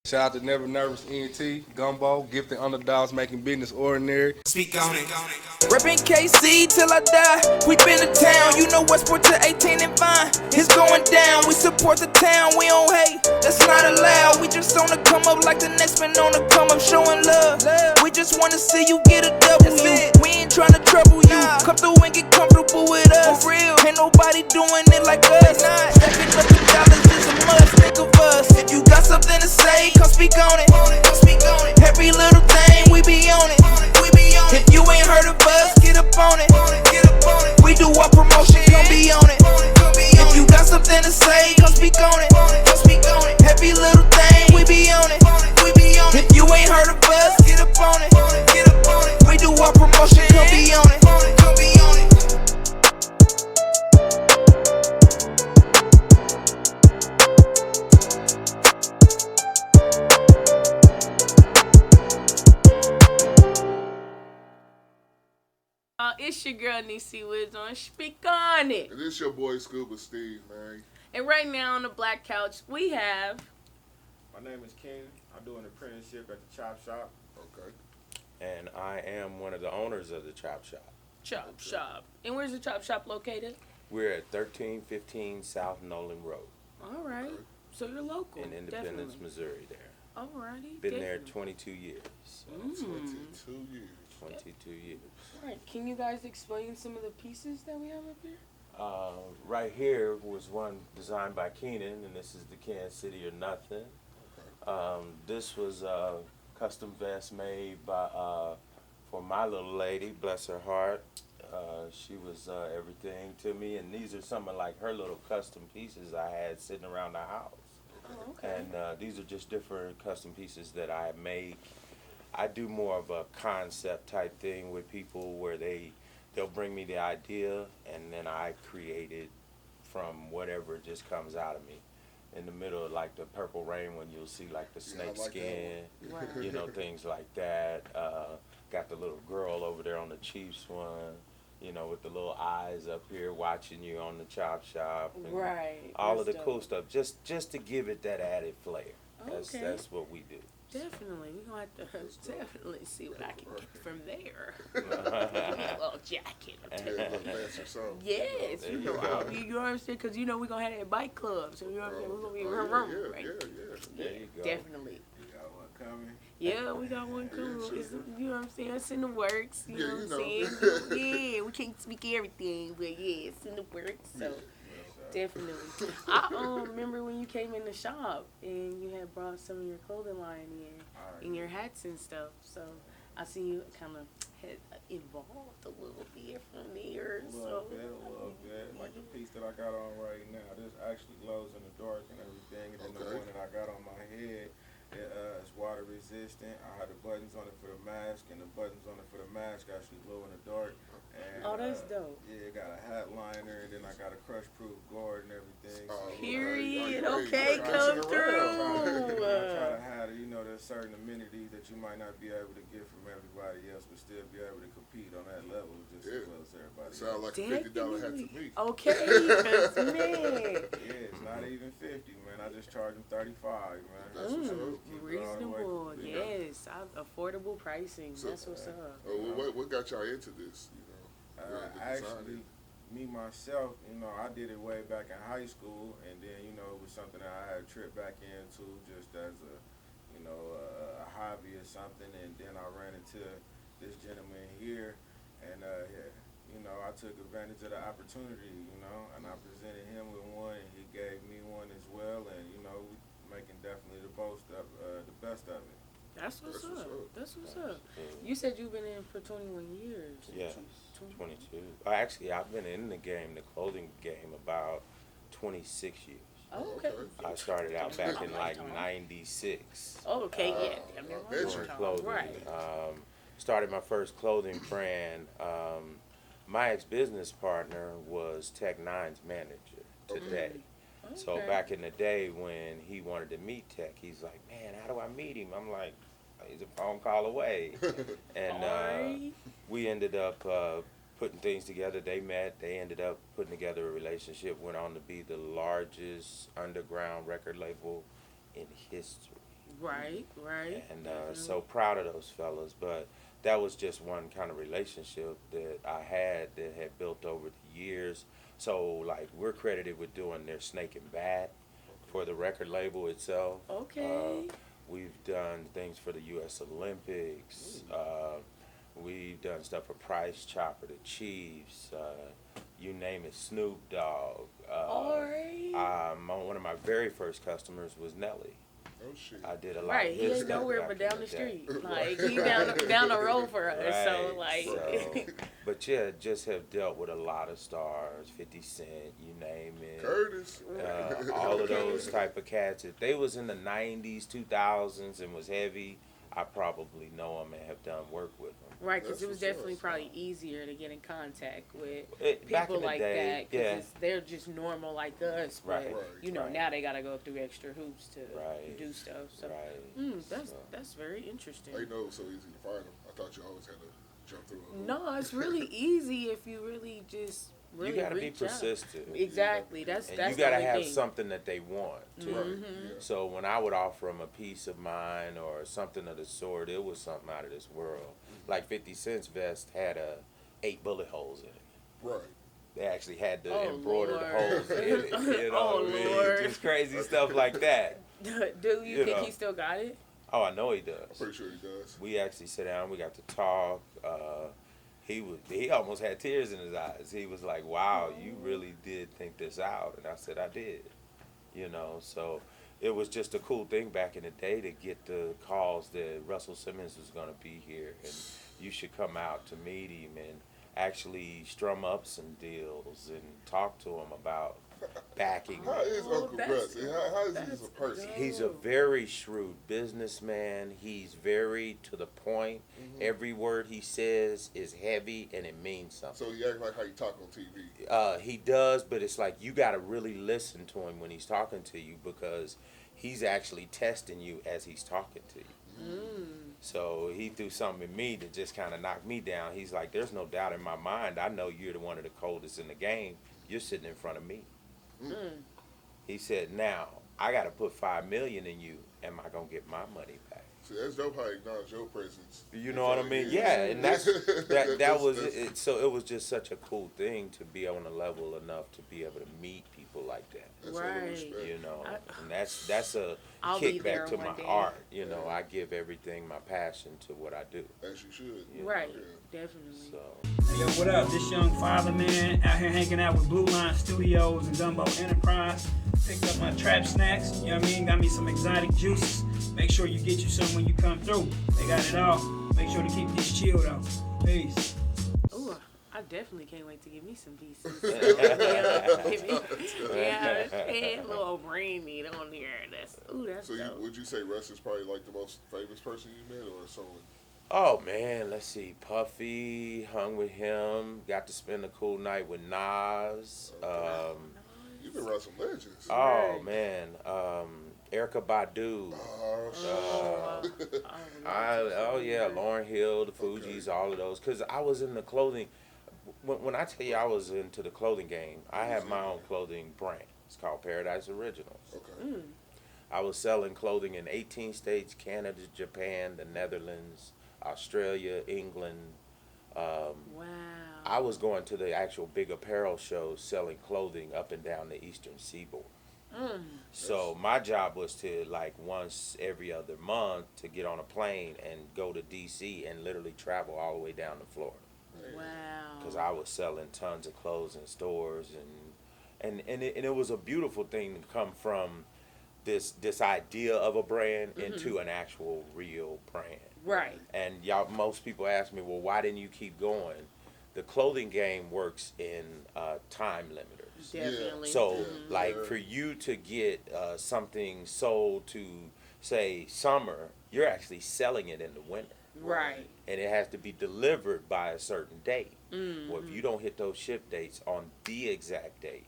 Shout out to Never Nervous ENT, Gumbo, gifted underdogs making business ordinary. Speak on it. Reppin' KC till I die. We been to town. You know Westport to 18 and Vine. It's going down. We support the town. We don't hate. That's not allowed. We just on the come up like the next man on the come up showing love. We just wanna see you get a W. We ain't tryna trouble you. Come through and get comfortable with us. For real. Ain't nobody doing it like us. Stacking up the dollars is a must. Think of us. If you got something to say, come speak on it. Every little thing, we be on it. If you ain't heard of us, get up on it. We do our promotion, come be on it. If you got something to say, come speak on it. Every little thing, we be on it. If you ain't heard of us, get up on it. We do our promotion, come be on it. It's your girl Niecy Wiz on Speak On It. And it's your boy Scuba Steve, man. And right now on the black couch we have. My name is Keenan. I do an apprenticeship at the Chop Shop. Okay. And I am one of the owners of the Chop Shop. Chop Shop. And where's the Chop Shop located? We're at 1315 South Nolan Road All right. Okay. So you're local. in Independence, Definitely. Missouri there. Alrighty. Been there definitely. 22 years. So 22 years. 22 years. Alright. Can you guys explain some of the pieces that we have up here? Right here was one designed by Keenan, and this is the Kansas City or Nothing. This was a custom vest made by for my little lady, bless her heart. She was everything to me, and these are some of like her little custom pieces I had sitting around the house. Oh, okay. And these are just different custom pieces that I make. I do more of a concept type thing with people where they'll bring me the idea and then I create it from whatever just comes out of me. In the middle of like the Purple Rain when you'll see like the snake I like that skin, Right. you know, things like that. Got the little girl over there on the Chiefs one, you know, with the little eyes up here watching you on the Chop Shop. And Right. all of the That's cool dope. stuff, just to give it that added flair. Okay. That's what we do. Definitely. We're going to have to definitely see what I can get from there. A little jacket. Yeah, a little fancy something. Yes, There you you know, go. you know what I'm saying? Because, you know, we're going to have that bike club. So, you know what I'm saying? We're going to be Yeah, right? There you go. Definitely. You got one coming. Yeah, we got one coming. It's, you know what I'm saying? It's in the works. You Yeah, know what I'm you saying? Yeah, we can't speak everything, but yeah, it's in the works. So, definitely. I remember when you came in the shop and you had brought some of your clothing line in your hats and stuff. So, I see you kind of had evolved a little bit from there. A little bit. Like the piece that I got on right now, this actually glows in the dark and everything. And then the Okay. one that I got on my head, it's water resistant. I had the buttons on it for the mask, and the buttons on it for the mask actually glow in the dark. And, Oh, that's dope. Yeah, it got a hat liner, and then I got a crush-proof guard and everything. Oh, Period. okay. Okay, You're come mixing around. through. I try to have, you know, there's certain amenities that you might not be able to get from everybody else, but still be able to compete on that level just as well as everybody else. Sound like a $50 hat to me. Okay, 'cause, man. Yeah, it's not even 50, man. I just charge them 35, man. That's what's up. Reasonable, You know. yes. Affordable pricing. So- That's what's up. What got y'all into this? You know, the Actually, me myself, you know, I did it way back in high school, and then, you know, it was something that I had tripped back into just as a, you know, a hobby or something, and then I ran into this gentleman here, and, you know, I took advantage of the opportunity, you know, and I presented him with one, and he gave me one as well, and, you know, we making definitely the best of it. That's what's That's what's up. up. That's what's up. You said you've been in for 21 years. Yeah, 22. Actually, I've been in the game, the clothing game, about 26 years. Oh, okay. I started out back in like 96. Oh, okay, yeah. I bet Doing you. clothing. Right. Started my first clothing brand. My ex-business partner was Tech Nine's manager today. So Okay. back in the day when he wanted to meet Tech, he's like, man, how do I meet him? I'm like, he's a phone call away. And Alright. we ended up putting things together. They met. They ended up putting together a relationship. Went on to be the largest underground record label in history. Right. And so proud of those fellas. But that was just one kind of relationship that I had that had built over the years. So like we're credited with doing their Snake and Bat for the record label itself. Okay. We've done things for the U.S. Olympics. We've done stuff for Price Chopper, the Chiefs. You name it, Snoop Dogg. Alright. One of my very first customers was Nelly. Oh shit. I did a lot Right, of he his ain't stuff nowhere back but in down the day. street. Like he down the road for us. So Right, like, but yeah, just have dealt with a lot of stars, 50 Cent, you name it. Curtis. All of those type of cats. If they was in the 90s, 2000s and was heavy, I probably know them and have done work with them. right, because That's it was what's up. definitely probably easier to get in contact with Back people in the like day, that because they're just normal like us. But Right. you know, Right. now they gotta go through extra hoops to Right. do stuff. So Right. that's very interesting. I didn't know it was so easy to find them. I thought you always had to jump through a hoop. No, it's really easy if you really just really You gotta be reach out. persistent. Exactly. That's And that's you the gotta only have thing. something that they want too. Right. Mm-hmm. Yeah. So when I would offer them a piece of mine or something of the sort, it was something out of this world. Like 50 Cent's vest had 8 bullet holes in it. Right. They actually had the Oh, embroidered Lord. holes in it. You know Oh, what I mean? Lord. Just crazy stuff like that. Do you You think know. he still got it? Oh, I know he does. Pretty sure he does. We actually sat down. We got to talk. He almost had tears in his eyes. He was like, "Wow, you really did think this out." And I said, "I did." You know, so it was just a cool thing back in the day to get the calls that Russell Simmons was going to be here and you should come out to meet him and actually strum up some deals and talk to him about backing. How is Oh, Uncle that's- Russ? How is he as a that's person? He's a very shrewd businessman. He's very to the point. Every word he says is heavy and it means something. So he act like how you talk on TV. He does, but it's like you got to really listen to him when he's talking to you because he's actually testing you as he's talking to you. So he threw something at me that just kind of knocked me down. He's like, "There's no doubt in my mind. I know you're the one of the coldest in the game. You're sitting in front of me." He said, "Now I got to put $5 million in you. Am I gonna get my money back?" See, that's dope how he acknowledge your presence. You know what I mean? Yeah, and that was it. So it was just such a cool thing to be on a level enough to be able to meet people like that. That's hella Right. respect. You know, I- and that's a I'll be there kickback to one my day. art. You know, I give everything my passion to what I do. As you should. Right. Yeah. Definitely. So Hey, yo, what up? This young father, man, out here hanging out with Blue Line Studios and Gumbo Enterprise. Picked up my trap snacks, you know what I mean? Got me some exotic juices. Make sure you get you some when you come through. They got it all. Make sure to keep this chill, though. Peace. Ooh, I definitely can't wait to get me some pieces. Yeah, and a little brain meat on there. That's So dope. would you say Russ is probably like the most famous person you met or someone? oh man, let's see. Puffy hung with him. Got to spend a cool night with Nas. You've been around some legends. Oh man, Erykah Badu. Oh, shit. Oh yeah, Lauryn Hill, the Fugees, all of those. Cause I was in the clothing. When I tell you I was into the clothing game, I had my own clothing brand. It's called Paradise Originals. Okay. I was selling clothing in 18 states: Canada, Japan, the Netherlands, Australia, England. Wow. I was going to the actual big apparel shows selling clothing up and down the eastern seaboard. So my job was to like once every other month to get on a plane and go to DC and literally travel all the way down to Florida Wow. because I was selling tons of clothes in stores and it was a beautiful thing to come from this idea of a brand into an actual real brand. Right. And y'all, most people ask me, well, why didn't you keep going? The clothing game works in time limiters. Definitely. So, like, for you to get something sold to, say, summer, you're actually selling it in the winter. Right. And it has to be delivered by a certain date. Well, if you don't hit those ship dates on the exact date,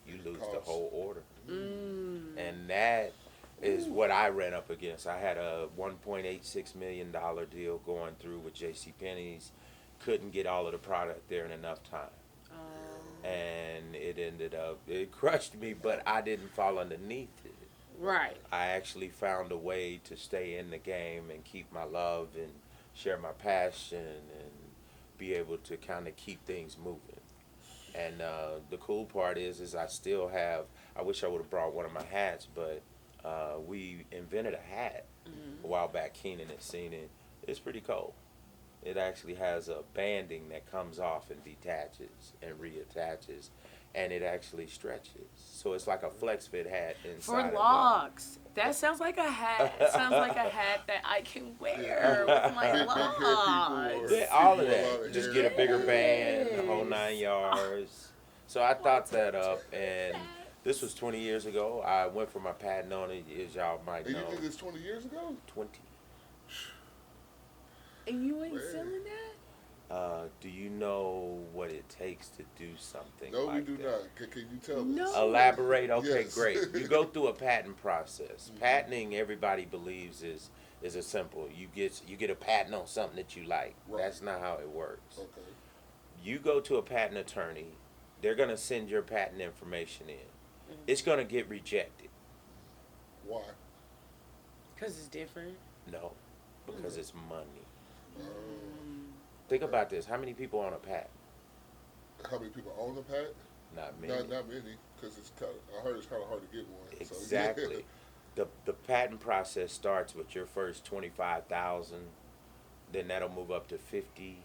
you lose the Cost. whole order. And that is what I ran up against. I had a $1.86 million deal going through with JCPenney's. Couldn't get all of the product there in enough time. And it ended up, it crushed me, but I didn't fall underneath it. Right. I actually found a way to stay in the game and keep my love and share my passion and be able to kind of keep things moving. And the cool part is I still have. I wish I would have brought one of my hats, but we invented a hat a while back. Keenan had seen it. It's pretty cool. It actually has a banding that comes off and detaches and reattaches, and it actually stretches. So it's like a flex fit hat inside. For of locks. That sounds like a hat. It sounds like a hat that I can wear with my Big hair people locks. or- Yeah, all of People with a lot that. of Just hair. get a bigger band, the whole Yes. 9 yards. So I thought that up, and this was 20 years ago. I went for my patent on it, as y'all might And you know. did this 20 years ago? 20. And you ain't Man. selling that? Do you know what it takes to do something No, like we do that? not. Can you tell No. us? Elaborate. Okay, Yes. great. You go through a patent process. Patenting, everybody believes is a simple. You get a patent on something that you like. Right. That's not how it works. Okay. You go to a patent attorney. They're gonna send your patent information in. It's gonna get rejected. Why? Because it's different. No, because it's money. Um, Think about this. How many people own a patent? how many people own a patent? Not many. Not many, because it's kind of. I heard it's kind of hard to get one. So, Exactly. The patent process starts with your first 25,000, then that'll move up to 50.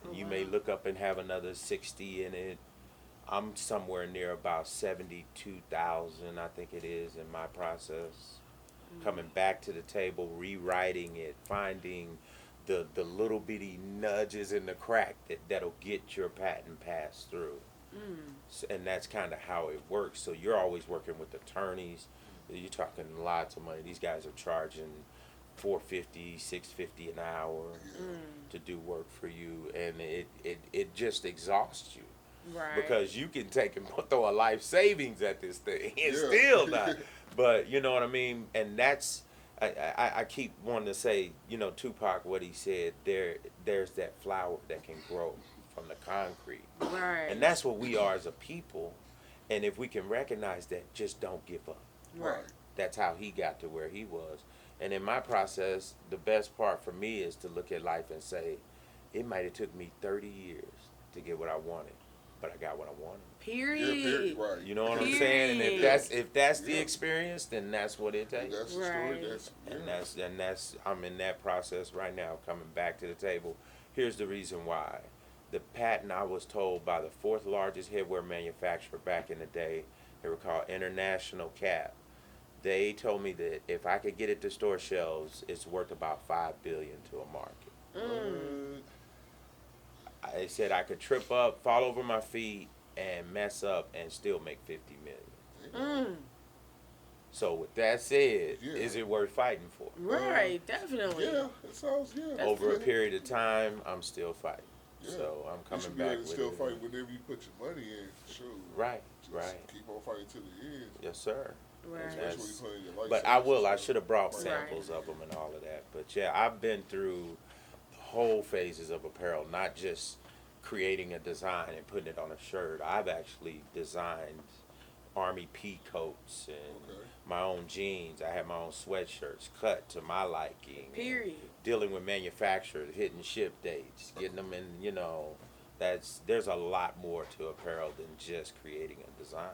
And you may look up and have another 60 in it. I'm somewhere near about 72,000, I think it is, in my process. Coming back to the table, rewriting it, finding the little bitty nudges in the crack that'll get your patent passed through. And that's kind of how it works. So you're always working with attorneys. You're talking lots of money. These guys are charging $450, $650 an hour to do work for you, and it just exhausts you. Right. Because you can take and throw a life savings at this thing and Yeah. still not. But you know what I mean? And that's I keep wanting to say, you know, Tupac, what he said, there's that flower that can grow from the concrete. Right. And that's what we are as a people. And if we can recognize that, just don't give up. Right. That's how he got to where he was. And in my process, the best part for me is to look at life and say, it might have took me 30 years to get what I wanted, but I got what I wanted. Period. Yeah, period. Right. You know what I'm saying? And if that's the experience, then that's what it takes. That's the story. Right. That's I'm in that process right now, coming back to the table. Here's the reason why. The patent, I was told by the 4th largest headwear manufacturer back in the day, they were called International Cap. They told me that if I could get it to store shelves, it's worth about $5 billion to a market. They said I could trip up, fall over my feet, and mess up and still make $50 million. So with that said, Yeah. is it worth fighting for? Right. Definitely. Yeah, it sounds Over a yeah. period of time, I'm still fighting. Yeah. So I'm You coming should be back able to with still it. fight whenever you put your money in. Sure. Right, Just right. Keep on fighting to the end. Yes, sir. Right. Especially when you put in your life But I will. I savings. should have brought Right. samples of them and all of that. But yeah, I've been through the whole phases of apparel, not just creating a design and putting it on a shirt. I've actually designed Army pea coats and my own jeans. I have my own sweatshirts cut to my liking. Period. Dealing with manufacturers, hitting ship dates, getting them in, you know, there's a lot more to apparel than just creating a design.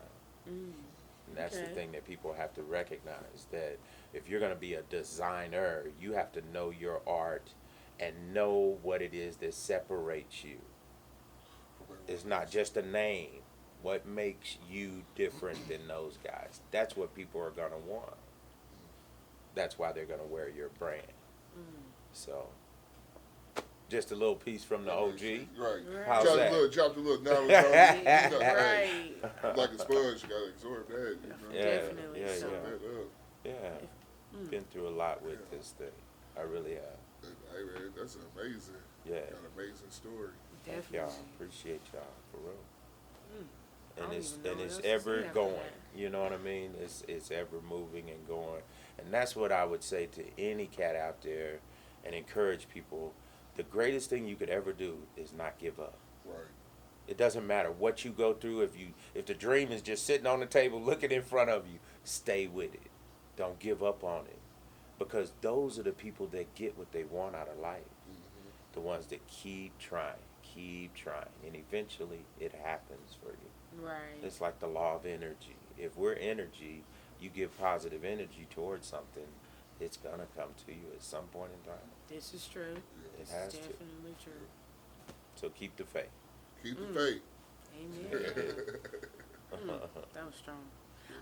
And that's the Okay. thing that people have to recognize, that if you're going to be a designer, you have to know your art and know what it is that separates you. It's not just a name. What makes you different than those guys? That's what people are going to want. That's why they're going to wear your brand. So, just a little piece from the OG. Right. How's Drop that? a little knowledge on it. You know, Right. like a sponge, you gotta absorb that. You know? Yeah, Definitely. yeah, So- yeah. That up. Yeah. Been through a lot with this thing. I really have. Hey man, that's amazing. Yeah. Got an amazing story. Definitely. Y'all, appreciate y'all for real. I And don't it's even know and what it's else to ever say after going. that. You know what I mean? It's ever moving and going. And that's what I would say to any cat out there, and encourage people. The greatest thing you could ever do is not give up. Right. It doesn't matter what you go through. If the dream is just sitting on the table looking in front of you, stay with it. Don't give up on it, because those are the people that get what they want out of life. The ones that keep trying, and eventually it happens for you. Right. It's like the law of energy. If we're energy, you give positive energy towards something, it's gonna come to you at some point in time. This is true. It has to. Definitely true. So keep the faith. Keep the faith. Amen. That was strong.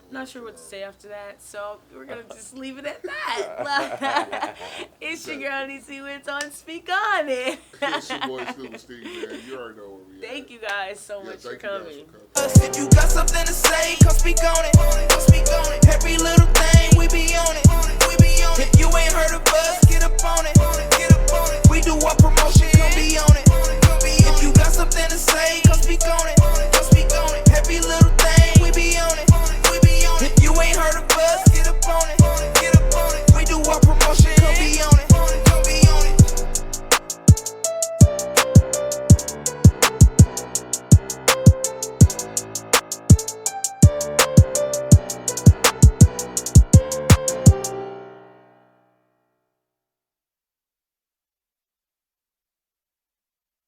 I'm not sure what to say after that, so we're gonna just leave it at that. It's your girl DC Wins on Speak On It. It's your boy Stupid Steve, man. You already know where we at. Thank you guys so much for thank you guys coming. If you got something to say, come speak on it. Every little thing, we be on it.